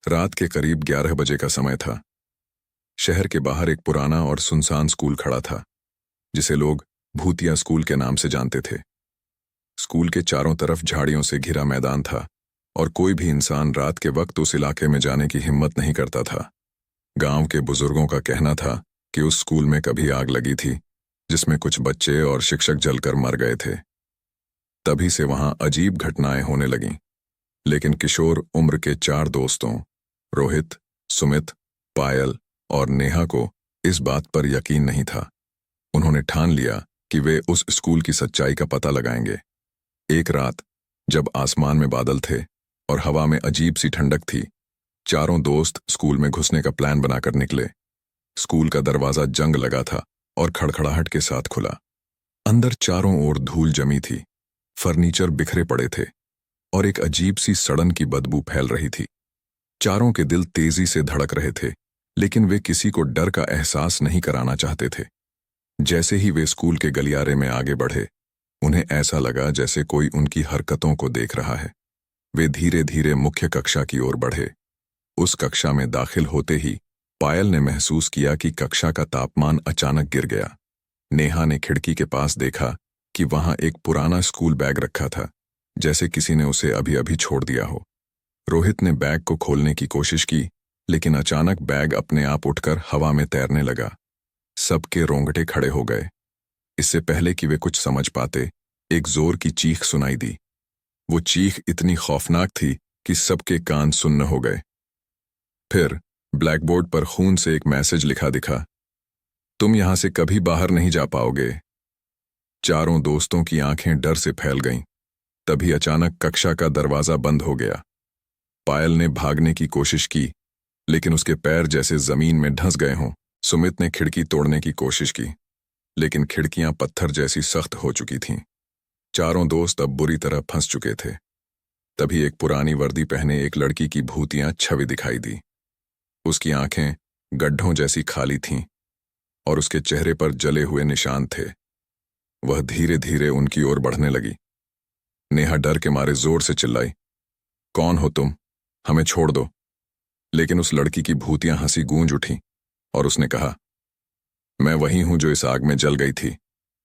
रात के करीब 11 बजे का समय था। शहर के बाहर एक पुराना और सुनसान स्कूल खड़ा था, जिसे लोग भूतिया स्कूल के नाम से जानते थे। स्कूल के चारों तरफ झाड़ियों से घिरा मैदान था और कोई भी इंसान रात के वक्त उस इलाके में जाने की हिम्मत नहीं करता था। गांव के बुजुर्गों का कहना था कि उस स्कूल में कभी आग लगी थी, जिसमें कुछ बच्चे और शिक्षक जलकर मर गए थे। तभी से वहां अजीब घटनाएं होने लगीं। लेकिन किशोर उम्र के 4 दोस्तों रोहित, सुमित, पायल और नेहा को इस बात पर यकीन नहीं था। उन्होंने ठान लिया कि वे उस स्कूल की सच्चाई का पता लगाएंगे। एक रात जब आसमान में बादल थे और हवा में अजीब सी ठंडक थी, चारों दोस्त स्कूल में घुसने का प्लान बनाकर निकले। स्कूल का दरवाजा जंग लगा था और खड़खड़ाहट के साथ खुला। अंदर चारों ओर धूल जमी थी, फर्नीचर बिखरे पड़े थे और एक अजीब सी सड़न की बदबू फैल रही थी। चारों के दिल तेजी से धड़क रहे थे, लेकिन वे किसी को डर का एहसास नहीं कराना चाहते थे। जैसे ही वे स्कूल के गलियारे में आगे बढ़े, उन्हें ऐसा लगा जैसे कोई उनकी हरकतों को देख रहा है। वे धीरे धीरे मुख्य कक्षा की ओर बढ़े। उस कक्षा में दाखिल होते ही पायल ने महसूस किया कि कक्षा का तापमान अचानक गिर गया। नेहा ने खिड़की के पास देखा कि वहां एक पुराना स्कूल बैग रखा था, जैसे किसी ने उसे अभी अभी छोड़ दिया हो। रोहित ने बैग को खोलने की कोशिश की, लेकिन अचानक बैग अपने आप उठकर हवा में तैरने लगा। सबके रोंगटे खड़े हो गए। इससे पहले कि वे कुछ समझ पाते, एक जोर की चीख सुनाई दी। वो चीख इतनी खौफनाक थी कि सबके कान सुन्न हो गए। फिर ब्लैकबोर्ड पर खून से एक मैसेज लिखा दिखा, तुम यहां से कभी बाहर नहीं जा पाओगे। चारों दोस्तों की आंखें डर से फैल गईं। तभी अचानक कक्षा का दरवाजा बंद हो गया। पायल ने भागने की कोशिश की, लेकिन उसके पैर जैसे जमीन में धंस गए हों। सुमित ने खिड़की तोड़ने की कोशिश की, लेकिन खिड़कियां पत्थर जैसी सख्त हो चुकी थीं। चारों दोस्त अब बुरी तरह फंस चुके थे। तभी एक पुरानी वर्दी पहने एक लड़की की भूतिया छवि दिखाई दी। उसकी आंखें गड्ढों जैसी खाली थीं और उसके चेहरे पर जले हुए निशान थे। वह धीरे धीरे उनकी ओर बढ़ने लगी। नेहा डर के मारे जोर से चिल्लाई, कौन हो तुम? हमें छोड़ दो। लेकिन उस लड़की की भूतिया हंसी गूंज उठी और उसने कहा, मैं वही हूं जो इस आग में जल गई थी।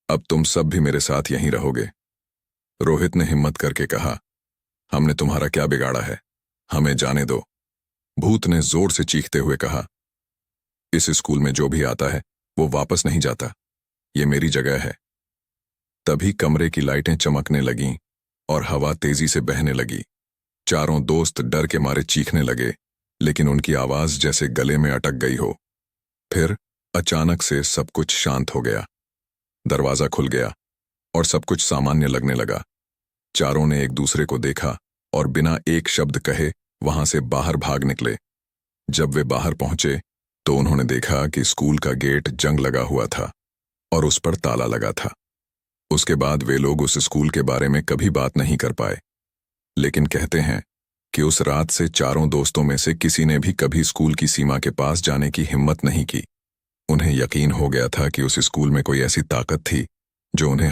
अब तुम सब भी मेरे साथ यहीं रहोगे। रोहित ने हिम्मत करके कहा, हमने तुम्हारा क्या बिगाड़ा है, हमें जाने दो। भूत ने जोर से चीखते हुए कहा, इस स्कूल में जो भी आता है वो वापस नहीं जाता। ये मेरी जगह है। तभी कमरे की लाइटें चमकने लगीं और हवा तेजी से बहने लगी। चारों दोस्त डर के मारे चीखने लगे, लेकिन उनकी आवाज जैसे गले में अटक गई हो। फिर अचानक से सब कुछ शांत हो गया। दरवाजा खुल गया और सब कुछ सामान्य लगने लगा। चारों ने एक दूसरे को देखा और बिना एक शब्द कहे वहां से बाहर भाग निकले। जब वे बाहर पहुंचे तो उन्होंने देखा कि स्कूल का गेट जंग लगा हुआ था और उस पर ताला लगा था। उसके बाद वे लोग उस स्कूल के बारे में कभी बात नहीं कर पाए। लेकिन कहते हैं कि उस रात से चारों दोस्तों में से किसी ने भी कभी स्कूल की सीमा के पास जाने की हिम्मत नहीं की। उन्हें यकीन हो गया था कि उस स्कूल में कोई ऐसी ताकत थी जो उन्हें